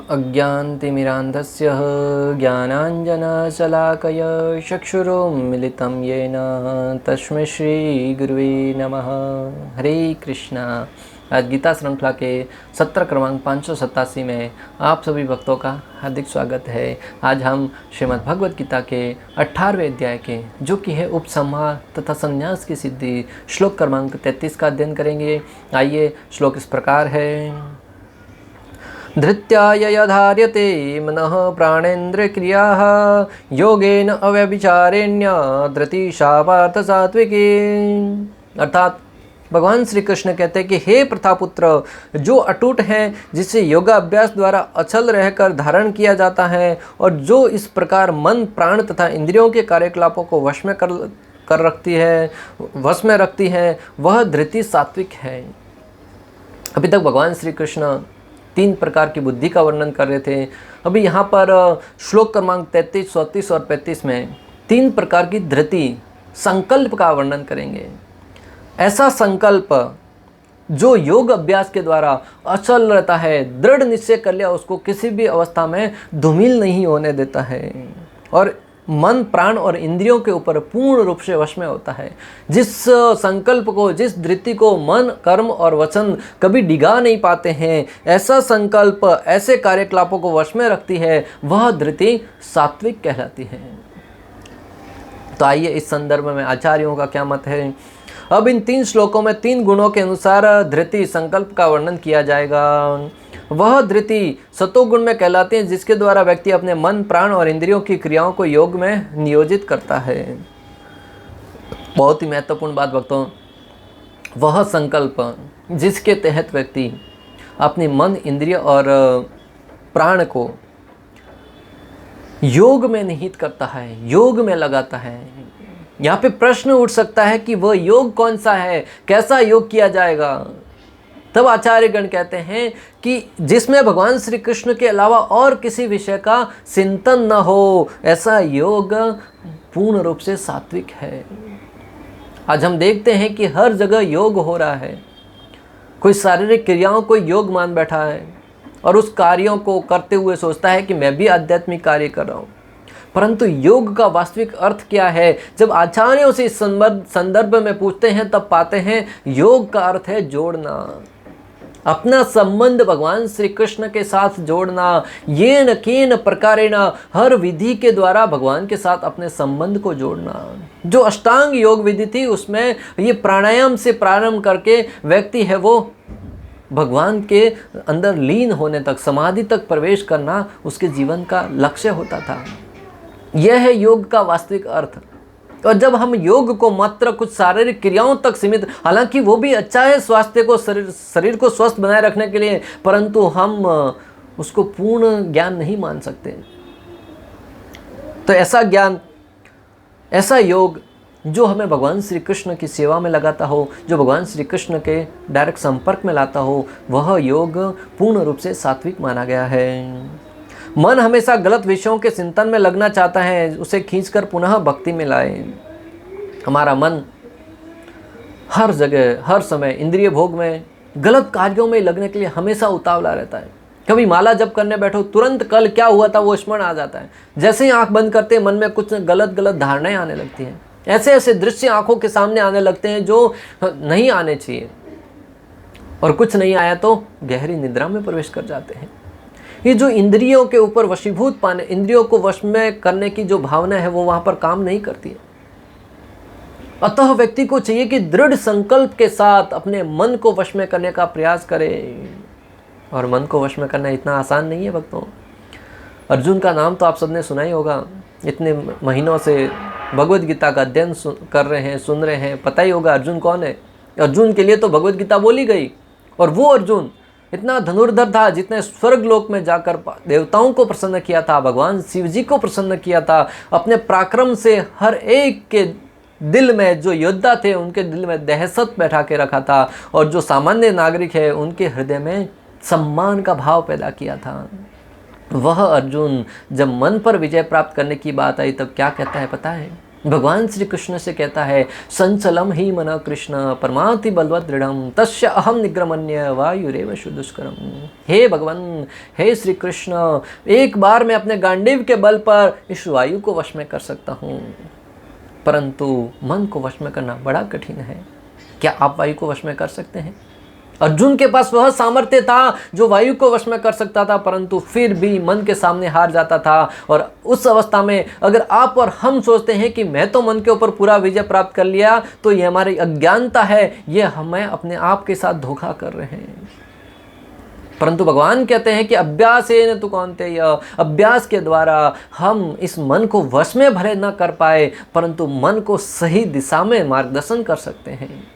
अज्ञानतिमिरान्धस्य ज्ञानाञ्जनशलाकया चक्षुरुन्मिलितं येन तस्मै श्रीगुरुवे नमः। हरे कृष्णा। आज गीता श्रृंखला के सत्र क्रमांक 587 में आप सभी भक्तों का हार्दिक स्वागत है। आज हम श्रीमद् भगवद गीता के 18वें अध्याय के जो कि है उपसंहार तथा संन्यास की सिद्धि श्लोक क्रमांक 33 का अध्ययन करेंगे। आइए, श्लोक इस प्रकार है। धृत्याय यधार्यते मनः प्राणेन्द्र क्रियाः योगेन अव्यभिचारेण्य धृतिशा पार्थ सात्विकी। अर्थात भगवान श्री कृष्ण कहते हैं कि हे प्रथापुत्र, जो अटूट हैं, जिसे योगाभ्यास द्वारा अचल रहकर धारण किया जाता है और जो इस प्रकार मन प्राण तथा इंद्रियों के कार्यकलापों को वश में रखती है वह धृति सात्विक है। अभी तक भगवान श्री कृष्ण 3 प्रकार की बुद्धि का वर्णन कर रहे थे। अभी यहाँ पर श्लोक क्रमांक 33, 34 और 35 में 3 प्रकार की धृति संकल्प का वर्णन करेंगे। ऐसा संकल्प जो योग अभ्यास के द्वारा अचल रहता है, दृढ़ निश्चय कर लिया, उसको किसी भी अवस्था में धूमिल नहीं होने देता है और मन प्राण और इंद्रियों के ऊपर पूर्ण रूप से वश में होता है। जिस संकल्प को, जिस धृति को मन कर्म और वचन कभी डिगा नहीं पाते हैं, ऐसा संकल्प ऐसे कार्यकलापों को वश में रखती है, वह धृति सात्विक कहलाती है। तो आइए, इस संदर्भ में आचार्यों का क्या मत है। अब इन 3 श्लोकों में 3 गुणों के अनुसार धृति संकल्प का वर्णन किया जाएगा। वह धृति सतोगुण में कहलाती है जिसके द्वारा व्यक्ति अपने मन प्राण और इंद्रियों की क्रियाओं को योग में नियोजित करता है। बहुत ही महत्वपूर्ण बात भक्तों, वह संकल्प जिसके तहत व्यक्ति अपने मन इंद्रिय और प्राण को योग में निहित करता है, योग में लगाता है। यहाँ पे प्रश्न उठ सकता है कि वह योग कौन सा है, कैसा योग किया जाएगा। तब आचार्यगण कहते हैं कि जिसमें भगवान श्री कृष्ण के अलावा और किसी विषय का चिंतन न हो, ऐसा योग पूर्ण रूप से सात्विक है। आज हम देखते हैं कि हर जगह योग हो रहा है। कोई शारीरिक क्रियाओं को योग मान बैठा है और उस कार्यों को करते हुए सोचता है कि मैं भी आध्यात्मिक कार्य कर रहा हूँ। परंतु योग का वास्तविक अर्थ क्या है, जब आचार्यों से इस संदर्भ में पूछते हैं तब पाते हैं योग का अर्थ है जोड़ना, अपना संबंध भगवान श्री कृष्ण के साथ जोड़ना। येन केन प्रकारेण, हर विधि के द्वारा भगवान के साथ अपने संबंध को जोड़ना। जो अष्टांग योग विधि थी उसमें ये प्राणायाम से प्रारंभ करके व्यक्ति है वो भगवान के अंदर लीन होने तक, समाधि तक प्रवेश करना उसके जीवन का लक्ष्य होता था। यह है योग का वास्तविक अर्थ। और जब हम योग को मात्र कुछ शारीरिक क्रियाओं तक सीमित, हालांकि वो भी अच्छा है स्वास्थ्य को, शरीर को स्वस्थ बनाए रखने के लिए, परंतु हम उसको पूर्ण ज्ञान नहीं मान सकते। तो ऐसा ज्ञान, ऐसा योग जो हमें भगवान श्री कृष्ण की सेवा में लगाता हो, जो भगवान श्री कृष्ण के डायरेक्ट संपर्क में लाता हो, वह योग पूर्ण रूप से सात्विक माना गया है। मन हमेशा गलत विषयों के चिंतन में लगना चाहता है, उसे खींचकर पुनः भक्ति में लाए। हमारा मन हर जगह हर समय इंद्रिय भोग में, गलत कार्यों में लगने के लिए हमेशा उतावला रहता है। कभी माला जप करने बैठो, तुरंत कल क्या हुआ था वो स्मरण आ जाता है। जैसे ही आंख बंद करते मन में कुछ गलत गलत धारणाएं आने लगती हैं। ऐसे ऐसे दृश्य आंखों के सामने आने लगते हैं जो नहीं आने चाहिए, और कुछ नहीं आया तो गहरी निद्रा में प्रवेश कर जाते हैं। ये जो इंद्रियों के ऊपर वशीभूत पाने, इंद्रियों को वश में करने की जो भावना है वो वहाँ पर काम नहीं करती है। अतः व्यक्ति को चाहिए कि दृढ़ संकल्प के साथ अपने मन को वश में करने का प्रयास करे। और मन को वश में करना इतना आसान नहीं है भक्तों। अर्जुन का नाम तो आप सबने सुना ही होगा। इतने महीनों से भगवद गीता का अध्ययन कर रहे हैं, सुन रहे हैं, पता ही होगा अर्जुन कौन है। अर्जुन के लिए तो भगवद गीता बोली गई, और वो अर्जुन इतना धनुर्धर था जितने स्वर्ग लोक में जाकर देवताओं को प्रसन्न किया था, भगवान शिव जी को प्रसन्न किया था। अपने पराक्रम से हर एक के दिल में, जो योद्धा थे उनके दिल में दहशत बैठा के रखा था, और जो सामान्य नागरिक है उनके हृदय में सम्मान का भाव पैदा किया था। वह अर्जुन जब मन पर विजय प्राप्त करने की बात आई तब क्या कहता है पता है? भगवान श्री कृष्ण से कहता है, संचलम ही मन कृष्ण परमाति बलवत दृढ़म तस्य अहम निग्रमण्य वायुरेव दुष्करम। हे भगवान, हे श्री कृष्ण, एक बार मैं अपने गांडीव के बल पर इस वायु को वश में कर सकता हूँ, परंतु मन को वश में करना बड़ा कठिन है। क्या आप वायु को वश में कर सकते हैं? अर्जुन के पास वह सामर्थ्य था जो वायु को वश में कर सकता था, परंतु फिर भी मन के सामने हार जाता था। और उस अवस्था में अगर आप और हम सोचते हैं कि मैं तो मन के ऊपर पूरा विजय प्राप्त कर लिया, तो ये हमारी अज्ञानता है, ये हमें अपने आप के साथ धोखा कर रहे हैं। परंतु भगवान कहते हैं कि अभ्यासेन तु कौन्तेय, अभ्यास के द्वारा हम इस मन को वश में भले न कर पाए, परंतु मन को सही दिशा में मार्गदर्शन कर सकते हैं।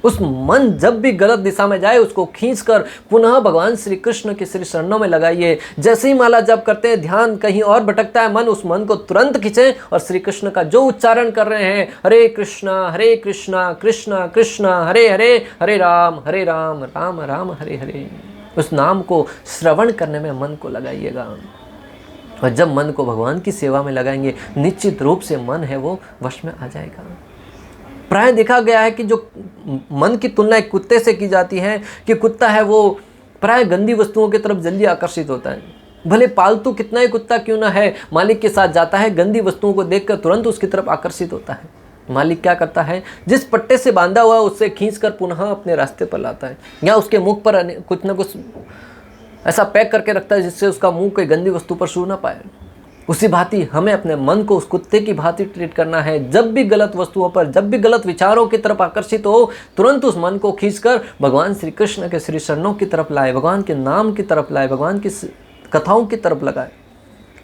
उस मन जब भी गलत दिशा में जाए, उसको खींचकर पुनः भगवान श्री कृष्ण के श्री चरणों में लगाइए। जैसे ही माला जप करते हैं, ध्यान कहीं और भटकता है मन, उस मन को तुरंत खींचें और श्री कृष्ण का जो उच्चारण कर रहे हैं, हरे कृष्णा कृष्णा कृष्णा हरे हरे, हरे राम राम राम हरे हरे, उस नाम को श्रवण करने में मन को लगाइएगा। और जब मन को भगवान की सेवा में लगाएंगे, निश्चित रूप से मन है वो वश में आ जाएगा। प्राय देखा गया है कि जो मन की तुलना एक कुत्ते से की जाती है कि कुत्ता है वो प्राय गंदी वस्तुओं की तरफ जल्दी आकर्षित होता है। भले पालतू कितना ही कुत्ता क्यों ना है, मालिक के साथ जाता है, गंदी वस्तुओं को देखकर तुरंत उसकी तरफ आकर्षित होता है। मालिक क्या करता है, जिस पट्टे से बांधा हुआ है उससे खींचकर पुनः अपने रास्ते पर लाता है, या उसके मुख पर कुछ ना कुछ ऐसा पैक करके रखता है जिससे उसका मुंह कोई गंदी वस्तु पर छू ना पाए। उसी भांति हमें अपने मन को उस कुत्ते की भांति ट्रीट करना है। जब भी गलत वस्तुओं पर, जब भी गलत विचारों की तरफ आकर्षित हो, तुरंत उस मन को खींचकर भगवान श्री कृष्ण के श्री चरणों की तरफ लाए, भगवान के नाम की तरफ लाए, भगवान की कथाओं की तरफ लगाए।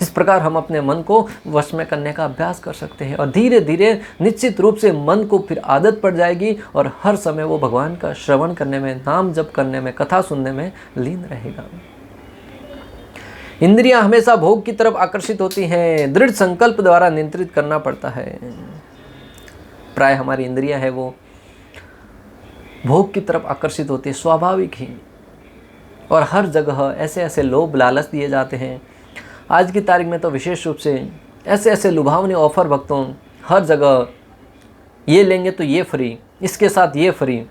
इस प्रकार हम अपने मन को वश में करने का अभ्यास कर सकते हैं और धीरे धीरे निश्चित रूप से मन को फिर आदत पड़ जाएगी और हर समय वो भगवान का श्रवण करने में, नाम जप करने में, कथा सुनने में लीन रहेगा। इंद्रियां हमेशा भोग की तरफ आकर्षित होती हैं, दृढ़ संकल्प द्वारा नियंत्रित करना पड़ता है। प्राय हमारी इंद्रियां है वो भोग की तरफ आकर्षित होती है स्वाभाविक ही, और हर जगह ऐसे ऐसे लोभ लालच दिए जाते हैं। आज की तारीख में तो विशेष रूप से ऐसे ऐसे लुभावने ऑफर भक्तों, हर जगह ये लेंगे तो ये फ्री, इसके साथ ये फ्री,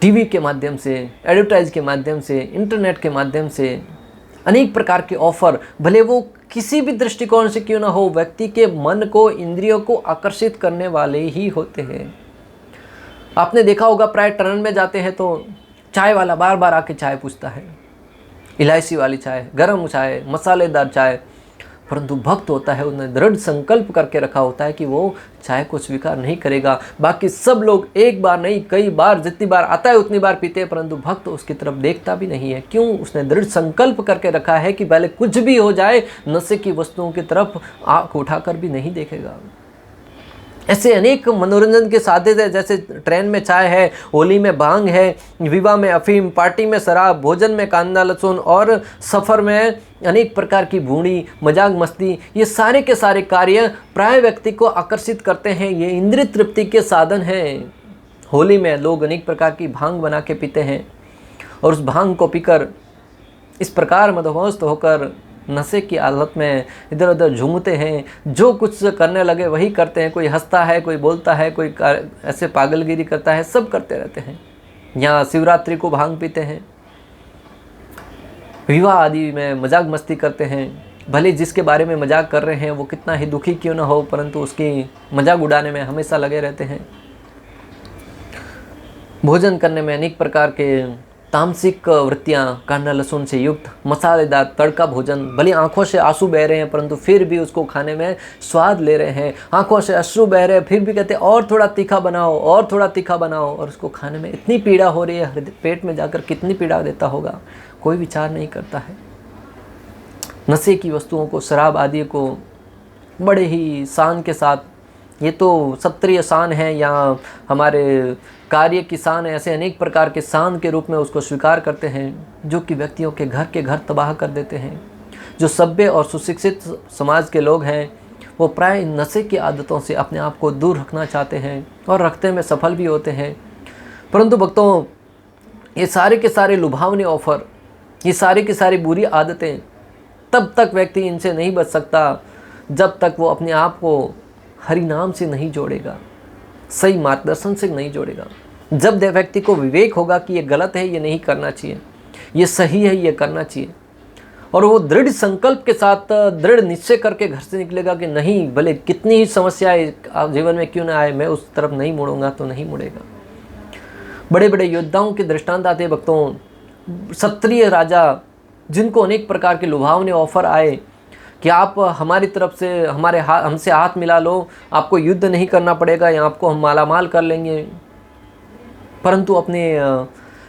टीवी के माध्यम से, एडवर्टाइज के माध्यम से, इंटरनेट के माध्यम से अनेक प्रकार के ऑफर, भले वो किसी भी दृष्टिकोण से क्यों ना हो, व्यक्ति के मन को, इंद्रियों को आकर्षित करने वाले ही होते हैं। आपने देखा होगा प्राय टर्न में जाते हैं तो चाय वाला बार बार आके चाय पूछता है, इलायची वाली चाय, गरम चाय, मसालेदार चाय, परंतु भक्त होता है, उन्हें दृढ़ संकल्प करके रखा होता है कि वो चाय को स्वीकार नहीं करेगा। बाकी सब लोग एक बार नहीं कई बार, जितनी बार आता है उतनी बार पीते हैं, परंतु भक्त उसकी तरफ देखता भी नहीं है। क्यों? उसने दृढ़ संकल्प करके रखा है कि पहले कुछ भी हो जाए, नशे की वस्तुओं की तरफ आंख उठाकर भी नहीं देखेगा। ऐसे अनेक मनोरंजन के साधन है, जैसे ट्रेन में चाय है, होली में भांग है, विवाह में अफीम, पार्टी में शराब, भोजन में कांदा लहसुन और सफ़र में अनेक प्रकार की बूढ़ी, मजाक मस्ती, ये सारे के सारे कार्य प्राय व्यक्ति को आकर्षित करते हैं। ये इंद्रिय तृप्ति के साधन हैं। होली में लोग अनेक प्रकार की भांग बना के पीते हैं और उस भांग को पीकर इस प्रकार मदहोश होकर नशे की हालत में इधर उधर झूमते हैं, जो कुछ करने लगे वही करते हैं। कोई हंसता है, कोई बोलता है, कोई ऐसे पागलगिरी करता है, सब करते रहते हैं। यहाँ शिवरात्रि को भांग पीते हैं, विवाह आदि में मजाक मस्ती करते हैं। भले जिसके बारे में मजाक कर रहे हैं वो कितना ही दुखी क्यों ना हो, परंतु उसकी मजाक उड़ाने में हमेशा लगे रहते हैं। भोजन करने में अनेक प्रकार के तामसिक वृत्तियाँ, कांदा लहसुन से युक्त मसालेदार तड़का भोजन, भले आंखों से आंसू बह रहे हैं परंतु फिर भी उसको खाने में स्वाद ले रहे हैं। आंखों से अश्रु बह रहे हैं फिर भी कहते हैं और थोड़ा तीखा बनाओ, और थोड़ा तीखा बनाओ, और उसको खाने में इतनी पीड़ा हो रही है, पेट में जाकर कितनी पीड़ा देता होगा, कोई विचार नहीं करता है। नशे की वस्तुओं को, शराब आदि को बड़े ही शान के साथ, ये तो क्षत्रिय शान है या हमारे कार्य की शान है, ऐसे अनेक प्रकार के शान के रूप में उसको स्वीकार करते हैं, जो कि व्यक्तियों के घर तबाह कर देते हैं। जो सभ्य और सुशिक्षित समाज के लोग हैं वो प्राय नशे की आदतों से अपने आप को दूर रखना चाहते हैं और रखते में सफल भी होते हैं। परंतु भक्तों, ये सारे के सारे लुभावने ऑफर, ये सारी की सारी बुरी आदतें, तब तक व्यक्ति इनसे नहीं बच सकता जब तक वो अपने आप को हरि नाम से नहीं जोड़ेगा, सही मार्गदर्शन से नहीं जोड़ेगा। जब व्यक्ति को विवेक होगा कि ये गलत है, ये नहीं करना चाहिए, ये सही है, ये करना चाहिए, और वो दृढ़ संकल्प के साथ दृढ़ निश्चय करके घर से निकलेगा कि नहीं, भले कितनी ही समस्याएं जीवन में क्यों ना आए, मैं उस तरफ नहीं मुड़ूंगा, तो नहीं मुड़ेगा। बड़े बड़े योद्धाओं के दृष्टांत आते भक्तों, क्षत्रिय राजा जिनको अनेक प्रकार के लुभावने ऑफर आए कि आप हमारी तरफ से हमसे हाथ मिला लो, आपको युद्ध नहीं करना पड़ेगा या आपको हम मालामाल कर लेंगे, परंतु अपने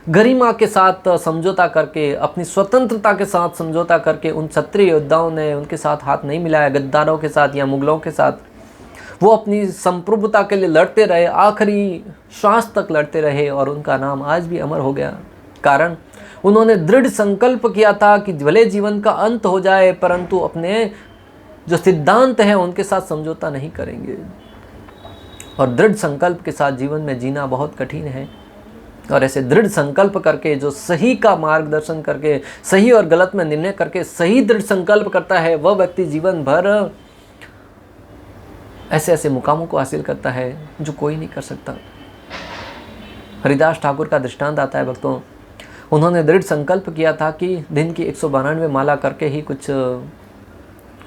गरिमा के साथ समझौता करके, अपनी स्वतंत्रता के साथ समझौता करके उन क्षत्रिय योद्धाओं ने उनके साथ हाथ नहीं मिलाया, गद्दारों के साथ या मुगलों के साथ। वो अपनी संप्रभुता के लिए लड़ते रहे, आखिरी श्वास तक लड़ते रहे, और उनका नाम आज भी अमर हो गया। कारण उन्होंने दृढ़ संकल्प किया था कि भले जीवन का अंत हो जाए, परंतु अपने जो सिद्धांत हैं उनके साथ समझौता नहीं करेंगे। और दृढ़ संकल्प के साथ जीवन में जीना बहुत कठिन है, और ऐसे दृढ़ संकल्प करके, जो सही का मार्गदर्शन करके, सही और गलत में निर्णय करके सही दृढ़ संकल्प करता है, वह व्यक्ति जीवन भर ऐसे ऐसे मुकामों को हासिल करता है जो कोई नहीं कर सकता। हरिदास ठाकुर का दृष्टांत आता है भक्तों, उन्होंने दृढ़ संकल्प किया था कि दिन की 192 माला करके ही कुछ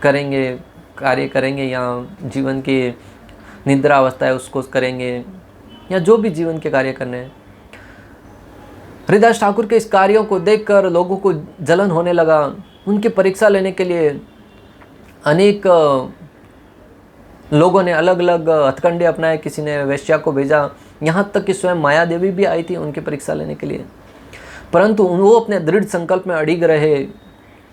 करेंगे, कार्य करेंगे, या जीवन की निद्रा अवस्था है उसको करेंगे, या जो भी जीवन के कार्य करने हैं। हरिदास ठाकुर के इस कार्यों को देखकर लोगों को जलन होने लगा। उनकी परीक्षा लेने के लिए अनेक लोगों ने अलग अलग हथकंडे अपनाए, किसी ने वेश्या को भेजा, यहाँ तक कि स्वयं माया देवी भी आई थी उनकी परीक्षा लेने के लिए, परंतु वो अपने दृढ़ संकल्प में अड़िग रहे।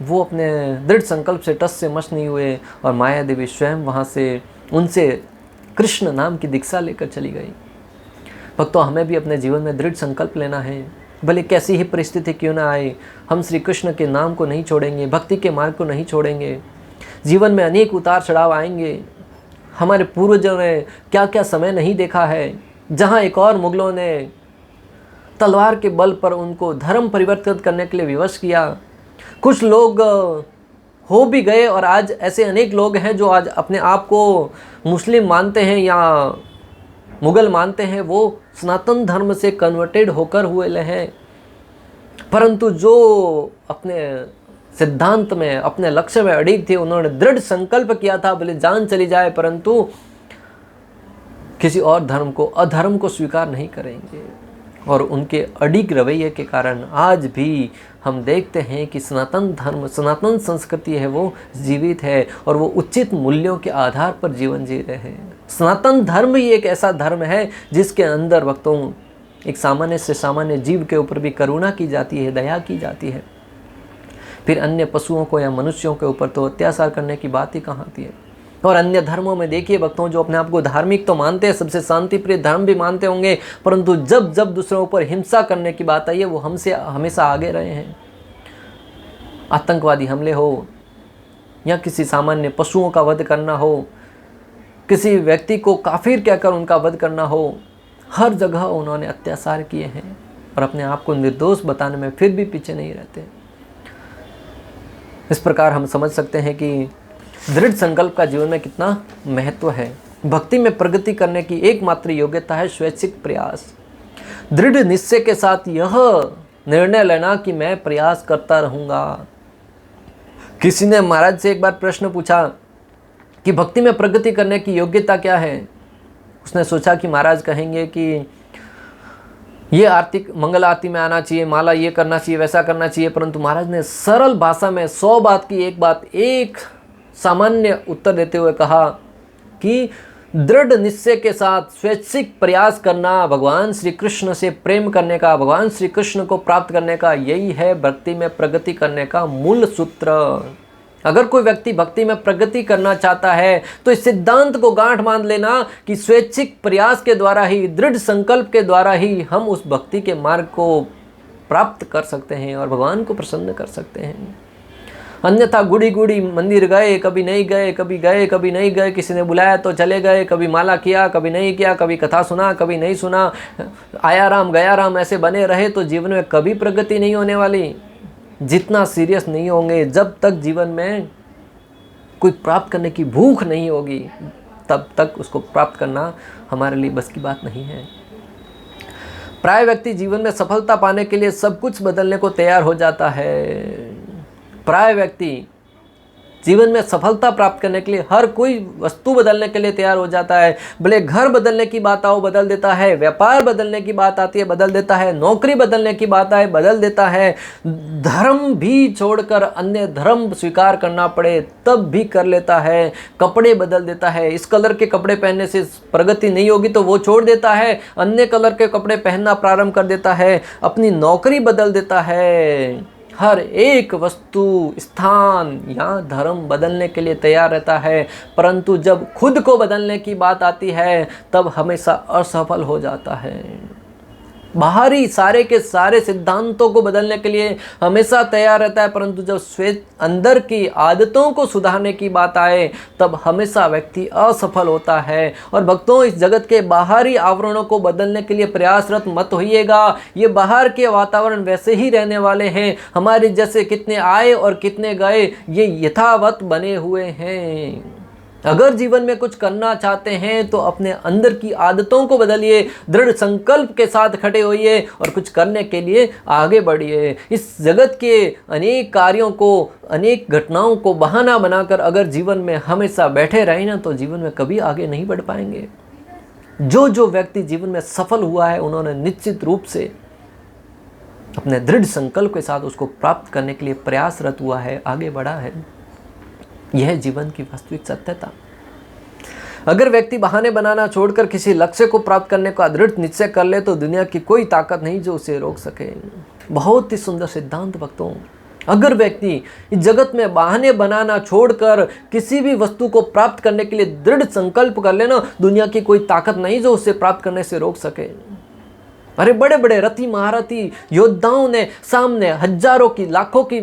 वो अपने दृढ़ संकल्प से टस से मस नहीं हुए, और माया देवी स्वयं वहाँ से उनसे कृष्ण नाम की दीक्षा लेकर चली गई। भक्तों, हमें भी अपने जीवन में दृढ़ संकल्प लेना है, भले कैसी ही परिस्थिति क्यों ना आए, हम श्री कृष्ण के नाम को नहीं छोड़ेंगे, भक्ति के मार्ग को नहीं छोड़ेंगे। जीवन में अनेक उतार चढ़ाव आएंगे। हमारे पूर्वजों ने क्या क्या समय नहीं देखा है, जहाँ एक और मुगलों ने तलवार के बल पर उनको धर्म परिवर्तित करने के लिए विवश किया। कुछ लोग हो भी गए, और आज ऐसे अनेक लोग हैं जो आज अपने आप को मुस्लिम मानते हैं या मुगल मानते हैं, वो सनातन धर्म से कन्वर्टेड होकर हुए हैं, परंतु जो अपने सिद्धांत में, अपने लक्ष्य में अड़िग थे, उन्होंने दृढ़ संकल्प किया था भले जान चली जाए, परंतु किसी और धर्म को, अधर्म को स्वीकार नहीं करेंगे। और उनके अड़िग रवैये के कारण आज भी हम देखते हैं कि सनातन धर्म, सनातन संस्कृति है वो जीवित है, और वो उचित मूल्यों के आधार पर जीवन जी रहे हैं। सनातन धर्म ही एक ऐसा धर्म है जिसके अंदर भक्तों एक सामान्य से सामान्य जीव के ऊपर भी करुणा की जाती है, दया की जाती है। फिर अन्य पशुओं को या मनुष्यों के ऊपर तो अत्याचार करने की बात ही कहाँ आती है। और अन्य धर्मों में देखिए भक्तों, जो अपने आप को धार्मिक तो मानते हैं, सबसे शांति प्रिय धर्म भी मानते होंगे, परंतु जब जब दूसरों पर हिंसा करने की बात आई है, वो हमसे हमेशा आगे रहे हैं। आतंकवादी हमले हो, या किसी सामान्य पशुओं का वध करना हो, किसी व्यक्ति को काफिर कहकर उनका वध करना हो, हर जगह उन्होंने अत्याचार किए हैं, और अपने आप को निर्दोष बताने में फिर भी पीछे नहीं रहते। इस प्रकार हम समझ सकते हैं कि दृढ़ संकल्प का जीवन में कितना महत्व है। भक्ति में प्रगति करने की एकमात्र योग्यता है स्वैच्छिक प्रयास। दृढ़ निश्चय के साथ यह निर्णय लेना कि मैं प्रयास करता रहूंगा। किसी ने महाराज से एक बार प्रश्न पूछा कि भक्ति में प्रगति करने की योग्यता क्या है। उसने सोचा कि महाराज कहेंगे कि ये आरती, मंगल आरती में आना चाहिए, माला ये करना चाहिए, वैसा करना चाहिए, परंतु महाराज ने सरल भाषा में 100 बात की एक बात, एक सामान्य उत्तर देते हुए कहा कि दृढ़ निश्चय के साथ स्वैच्छिक प्रयास करना, भगवान श्री कृष्ण से प्रेम करने का, भगवान श्री कृष्ण को प्राप्त करने का, यही है भक्ति में प्रगति करने का मूल सूत्र। अगर कोई व्यक्ति भक्ति में प्रगति करना चाहता है तो इस सिद्धांत को गांठ बांध लेना कि स्वैच्छिक प्रयास के द्वारा ही, दृढ़ संकल्प के द्वारा ही हम उस भक्ति के मार्ग को प्राप्त कर सकते हैं और भगवान को प्रसन्न कर सकते हैं। अन्यथा गुड़ी गुड़ी मंदिर गए, कभी नहीं गए, कभी गए कभी नहीं गए, किसी ने बुलाया तो चले गए, कभी माला किया कभी नहीं किया, कभी कथा सुना कभी नहीं सुना, आया राम गया राम, ऐसे बने रहे तो जीवन में कभी प्रगति नहीं होने वाली। जितना सीरियस नहीं होंगे, जब तक जीवन में कोई प्राप्त करने की भूख नहीं होगी, तब तक उसको प्राप्त करना हमारे लिए बस की बात नहीं है। प्राय व्यक्ति जीवन में सफलता पाने के लिए सब कुछ बदलने को तैयार हो जाता है। प्राय व्यक्ति जीवन में सफलता प्राप्त करने के लिए हर कोई वस्तु बदलने के लिए तैयार हो जाता है। भले घर बदलने की बात आओ बदल देता है, व्यापार बदलने की बात आती है बदल देता है, नौकरी बदलने की बात आए बदल देता है, धर्म भी छोड़कर अन्य धर्म स्वीकार करना पड़े तब भी कर लेता है, कपड़े बदल देता है। इस कलर के कपड़े पहनने से प्रगति नहीं होगी तो वो छोड़ देता है, अन्य कलर के कपड़े पहनना प्रारंभ कर देता है, अपनी नौकरी बदल देता है। हर एक वस्तु, स्थान या धर्म बदलने के लिए तैयार रहता है, परंतु जब खुद को बदलने की बात आती है तब हमेशा असफल हो जाता है। बाहरी सारे के सारे सिद्धांतों को बदलने के लिए हमेशा तैयार रहता है, परंतु जब श्वेत अंदर की आदतों को सुधारने की बात आए तब हमेशा व्यक्ति असफल होता है। और भक्तों, इस जगत के बाहरी आवरणों को बदलने के लिए प्रयासरत मत होइएगा। ये बाहर के वातावरण वैसे ही रहने वाले हैं, हमारे जैसे कितने आए और कितने गए ये यथावत बने हुए हैं। अगर जीवन में कुछ करना चाहते हैं तो अपने अंदर की आदतों को बदलिए, दृढ़ संकल्प के साथ खड़े होइए और कुछ करने के लिए आगे बढ़िए। इस जगत के अनेक कार्यों को, अनेक घटनाओं को बहाना बनाकर अगर जीवन में हमेशा बैठे रहे ना तो जीवन में कभी आगे नहीं बढ़ पाएंगे। जो व्यक्ति जीवन में सफल हुआ है उन्होंने निश्चित रूप से अपने दृढ़ संकल्प के साथ उसको प्राप्त करने के लिए प्रयासरत हुआ है, आगे बढ़ा है। यह जीवन की वास्तविक सत्यता। अगर व्यक्ति बहाने बनाना छोड़कर किसी लक्ष्य को प्राप्त करने का दृढ़ निश्चय कर ले तो दुनिया की कोई ताकत नहीं जो उसे रोक सके। बहुत ही सुंदर सिद्धांत भक्तों। अगर व्यक्ति इस जगत में बहाने बनाना छोड़कर किसी भी वस्तु को प्राप्त करने के लिए दृढ़ संकल्प कर लेना, दुनिया की कोई ताकत नहीं जो उसे प्राप्त करने से रोक सके। अरे बड़े बड़े रथी महारथी योद्धाओं ने सामने हजारों की लाखों की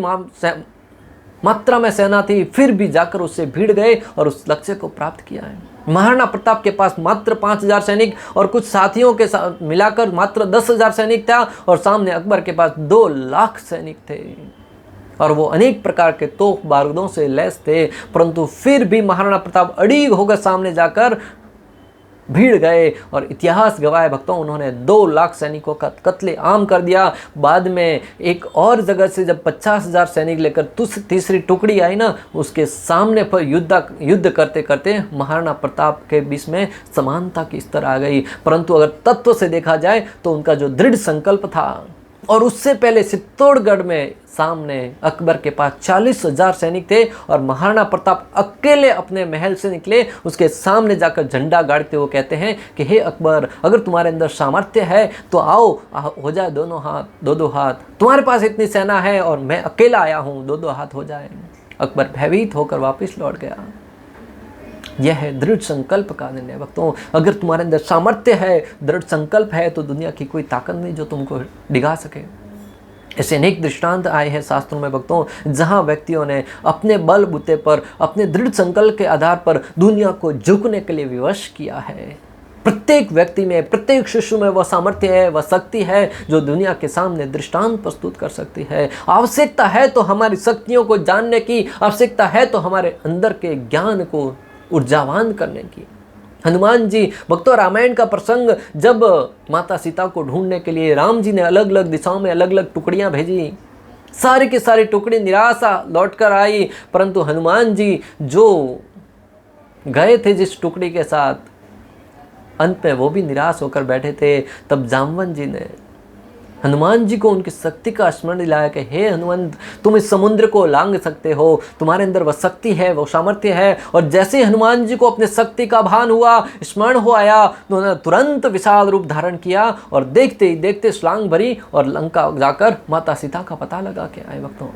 मात्रा में सेना थी, फिर भी जाकर उससे भिड़ गए और उस लक्ष्य को प्राप्त किया है। महाराणा प्रताप के पास मात्र 5000 सैनिक और कुछ साथियों के साथ मिलाकर मात्र 10,000 सैनिक था और सामने अकबर के पास 2 लाख सैनिक थे और वो अनेक प्रकार के तोप बारूदों से लैस थे, परंतु फिर भी महाराणा प्रताप अड़ीग होकर सामने जाकर भीड़ गए और इतिहास गवाह भक्तों उन्होंने 2 लाख सैनिकों का कत्ले आम कर दिया। बाद में एक और जगह से जब 50,000 सैनिक लेकर तीसरी टुकड़ी आई ना, उसके सामने पर युद्ध करते करते महाराणा प्रताप के बीच में समानता की स्तर आ गई। परंतु अगर तत्व से देखा जाए तो उनका जो दृढ़ संकल्प था, और उससे पहले चित्तौड़गढ़ में सामने अकबर के पास 40,000 सैनिक थे और महाराणा प्रताप अकेले अपने महल से निकले, उसके सामने जाकर झंडा गाड़ते हुए कहते हैं कि हे अकबर, अगर तुम्हारे अंदर सामर्थ्य है तो आओ, हो जाए दोनों हाथ, 2-2 हाथ। तुम्हारे पास इतनी सेना है और मैं अकेला आया हूँ, 2-2 हाथ हो जाए। अकबर भयभीत होकर वापस लौट गया। यह है दृढ़ संकल्प का निर्णय भक्तों। अगर तुम्हारे अंदर सामर्थ्य है, दृढ़ संकल्प है तो दुनिया की कोई ताकत नहीं जो तुमको डिगा सके। ऐसे अनेक दृष्टांत आए हैं शास्त्रों में भक्तों, जहां व्यक्तियों ने अपने बल बूते पर, अपने दृढ़ संकल्प के आधार पर दुनिया को झुकने के लिए विवश किया है। प्रत्येक व्यक्ति में, प्रत्येक शिशु में वह सामर्थ्य है, वह शक्ति है जो दुनिया के सामने दृष्टांत प्रस्तुत कर सकती है। आवश्यकता है तो हमारी शक्तियों को जानने की, आवश्यकता है तो हमारे अंदर के ज्ञान को ऊर्जावान करने की। हनुमान जी भक्तों, रामायण का प्रसंग, जब माता सीता को ढूंढने के लिए राम जी ने अलग अलग दिशाओं में अलग अलग टुकड़ियां भेजी, सारी की सारी टुकड़ी निराशा लौटकर आई, परंतु हनुमान जी जो गए थे जिस टुकड़ी के साथ, अंत में वो भी निराश होकर बैठे थे। तब जामवन जी ने हनुमान जी को उनकी शक्ति का स्मरण दिलाया कि हे हनुमंत, तुम इस समुद्र को लांघ सकते हो, तुम्हारे अंदर वह शक्ति है, वो सामर्थ्य है। और जैसे ही हनुमान जी को अपने शक्ति का भान हुआ, स्मरण हो आया, तो उन्होंने तुरंत विशाल रूप धारण किया और देखते ही देखते छलांग भरी और लंका जाकर माता सीता का पता लगा के आए भक्तों।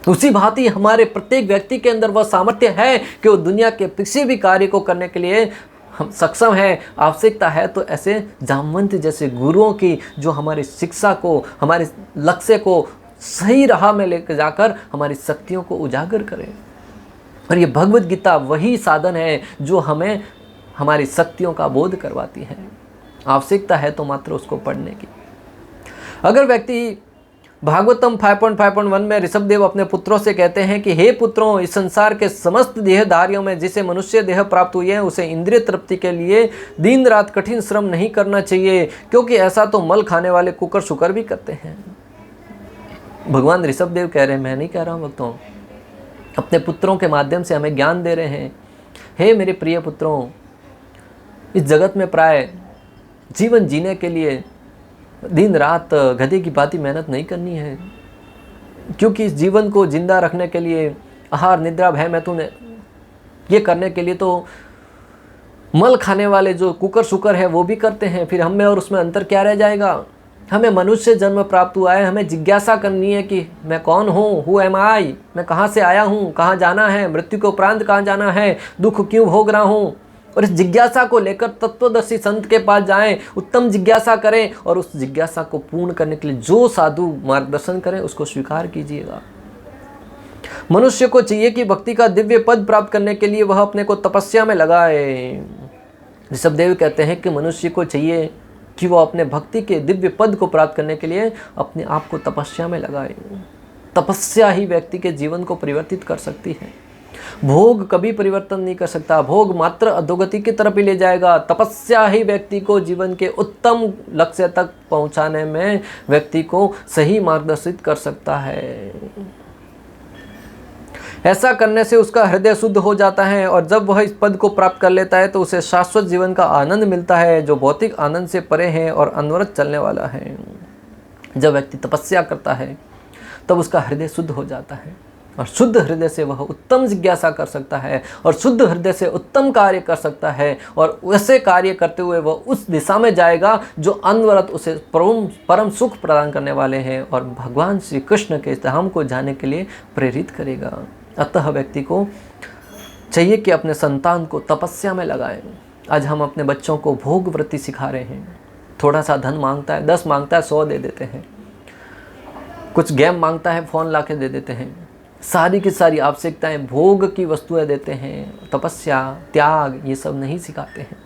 उसी भांति हमारे प्रत्येक व्यक्ति के अंदर वह सामर्थ्य है कि वो दुनिया के किसी भी कार्य को करने के लिए हम सक्षम है। आवश्यकता है तो ऐसे जामवंत जैसे गुरुओं की जो हमारी शिक्षा को, हमारे लक्ष्य को सही राह में लेकर जाकर हमारी शक्तियों को उजागर करें। और ये भगवत गीता वही साधन है जो हमें हमारी शक्तियों का बोध करवाती है। आवश्यकता है तो मात्र उसको पढ़ने की। अगर व्यक्ति भागवतम 5.5.1 में ऋषभदेव अपने पुत्रों से कहते हैं कि हे पुत्रों, इस संसार के समस्त देहधारियों में जिसे मनुष्य देह प्राप्त हुई है उसे इंद्रिय तृप्ति के लिए दिन रात कठिन श्रम नहीं करना चाहिए, क्योंकि ऐसा तो मल खाने वाले कुकर शुकर भी करते हैं। भगवान ऋषभदेव कह रहे हैं, मैं नहीं कह रहा हूँ भक्तों, अपने पुत्रों के माध्यम से हमें ज्ञान दे रहे हैं। हे मेरे प्रिय पुत्रों, इस जगत में प्राय जीवन जीने के लिए दिन रात गधे की भांति मेहनत नहीं करनी है, क्योंकि इस जीवन को जिंदा रखने के लिए आहार निद्रा भय मैथुन ये करने के लिए तो मल खाने वाले जो कुकर शुकर है वो भी करते हैं। फिर हमें और उसमें अंतर क्या रह जाएगा? हमें मनुष्य जन्म प्राप्त हुआ है, हमें जिज्ञासा करनी है कि मैं कौन हूँ, हु एम आई, मैं कहाँ से आया हूँ, कहाँ जाना है, मृत्यु के उपरांत कहाँ जाना है, दुख क्यों भोग रहा हूँ। और इस जिज्ञासा को लेकर तत्वदर्शी संत के पास जाएं, उत्तम जिज्ञासा करें और उस जिज्ञासा को पूर्ण करने के लिए जो साधु मार्गदर्शन करें उसको स्वीकार कीजिएगा। मनुष्य को चाहिए कि भक्ति का दिव्य पद प्राप्त करने के लिए वह अपने को तपस्या में लगाए। ऋषभदेव कहते हैं कि मनुष्य को चाहिए कि वह अपने भक्ति के दिव्य पद को प्राप्त करने के लिए अपने आप को तपस्या में लगाए। तपस्या ही व्यक्ति के जीवन को परिवर्तित कर सकती है। भोग कभी परिवर्तन नहीं कर सकता, भोग मात्र अधोगति की तरफ ही ले जाएगा। तपस्या ही व्यक्ति को जीवन के उत्तम लक्ष्य तक पहुंचाने में व्यक्ति को सही मार्गदर्शित कर सकता है। ऐसा करने से उसका हृदय शुद्ध हो जाता है और जब वह इस पद को प्राप्त कर लेता है तो उसे शाश्वत जीवन का आनंद मिलता है, जो भौतिक आनंद से परे है और अनवरत चलने वाला है। जब व्यक्ति तपस्या करता है तब उसका हृदय शुद्ध हो जाता है और शुद्ध हृदय से वह उत्तम जिज्ञासा कर सकता है और शुद्ध हृदय से उत्तम कार्य कर सकता है और वैसे कार्य करते हुए वह उस दिशा में जाएगा जो अनवरत उसे परम सुख प्रदान करने वाले हैं और भगवान श्री कृष्ण के धाम को जाने के लिए प्रेरित करेगा। अतः व्यक्ति को चाहिए कि अपने संतान को तपस्या में लगाएं। आज हम अपने बच्चों को भोग वृत्ति सिखा रहे हैं। थोड़ा सा धन मांगता है, 10 मांगता है, 100 दे देते हैं। कुछ गेम मांगता है, फ़ोन ला के दे देते हैं। सारी की सारी आवश्यकताएं भोग की वस्तुएं देते हैं। तपस्या, त्याग ये सब नहीं सिखाते हैं।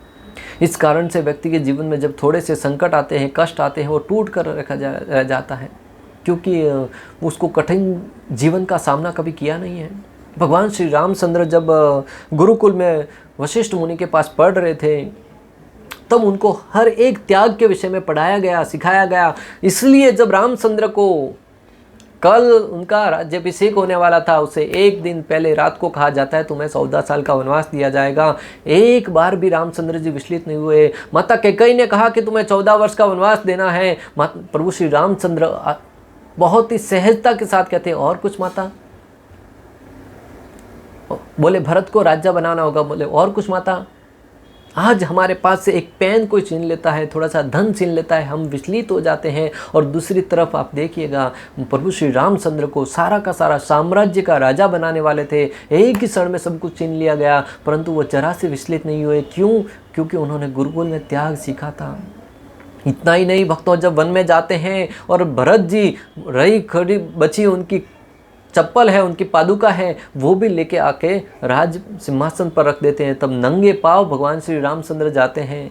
इस कारण से व्यक्ति के जीवन में जब थोड़े से संकट आते हैं, कष्ट आते हैं, वो टूट कर रह जाता है, क्योंकि उसको कठिन जीवन का सामना कभी किया नहीं है। भगवान श्री रामचंद्र जब गुरुकुल में वशिष्ठ मुनि के पास पढ़ रहे थे तब उनको हर एक त्याग के विषय में पढ़ाया गया, सिखाया गया। इसलिए जब रामचंद्र को कल उनका राज्याभिषेक होने वाला था, उसे एक दिन पहले रात को कहा जाता है तुम्हें 14 साल का वनवास दिया जाएगा। एक बार भी रामचंद्र जी विचलित नहीं हुए। माता कैकेयी ने कहा कि तुम्हें 14 वर्ष का वनवास देना है। प्रभु श्री रामचंद्र बहुत ही सहजता के साथ कहते हैं और कुछ माता? बोले भरत को राजा बनाना होगा। बोले और कुछ माता? आज हमारे पास से एक पेन कोई छीन लेता है, थोड़ा सा धन छीन लेता है, हम विचलित हो जाते हैं। और दूसरी तरफ आप देखिएगा प्रभु श्री रामचंद्र को सारा का सारा साम्राज्य का राजा बनाने वाले थे, एक ही क्षण में सब कुछ छीन लिया गया, परंतु वो जरा से विचलित नहीं हुए। क्यों? क्योंकि उन्होंने गुरुकुल में त्याग सीखा था। इतना ही नहीं भक्तों, जब वन में जाते हैं और भरत जी रही खड़ी बची उनकी चप्पल है, उनकी पादुका है, वो भी लेके आके राज सिंहासन पर रख देते हैं। तब नंगे पांव भगवान श्री रामचंद्र जाते हैं,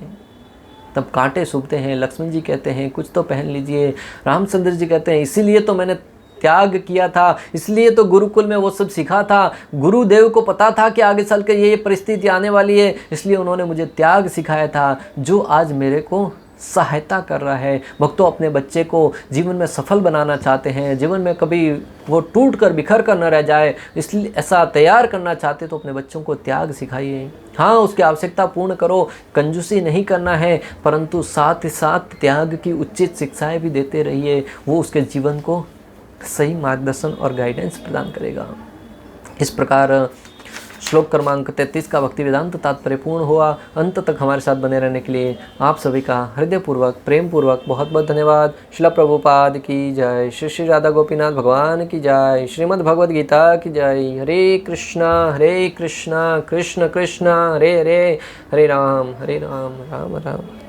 तब कांटे सूखते हैं। लक्ष्मण जी कहते हैं कुछ तो पहन लीजिए। रामचंद्र जी कहते हैं इसीलिए तो मैंने त्याग किया था, इसलिए तो गुरुकुल में वो सब सीखा था। गुरुदेव को पता था कि आगे चल कर ये परिस्थिति आने वाली है, इसलिए उन्होंने मुझे त्याग सिखाया था, जो आज मेरे को सहायता कर रहा है। भक्तों, अपने बच्चे को जीवन में सफल बनाना चाहते हैं, जीवन में कभी वो टूट कर बिखर कर न रह जाए, इसलिए ऐसा तैयार करना चाहते तो अपने बच्चों को त्याग सिखाइए। हाँ, उसकी आवश्यकता पूर्ण करो, कंजूसी नहीं करना है, परंतु साथ ही साथ त्याग की उचित शिक्षाएं भी देते रहिए। वो उसके जीवन को सही मार्गदर्शन और गाइडेंस प्रदान करेगा। इस प्रकार श्लोक क्रमांक 33 का भक्ति वेदांत तात्पर्य पूर्ण हुआ। अंत तक हमारे साथ बने रहने के लिए आप सभी का हृदयपूर्वक प्रेम पूर्वक बहुत बहुत धन्यवाद। श्रील प्रभुपाद की जय, श्री श्री राधा गोपीनाथ भगवान की जय, श्रीमद् भगवद गीता की जय। हरे कृष्णा कृष्ण कृष्ण हरे हरे, हरे राम राम राम।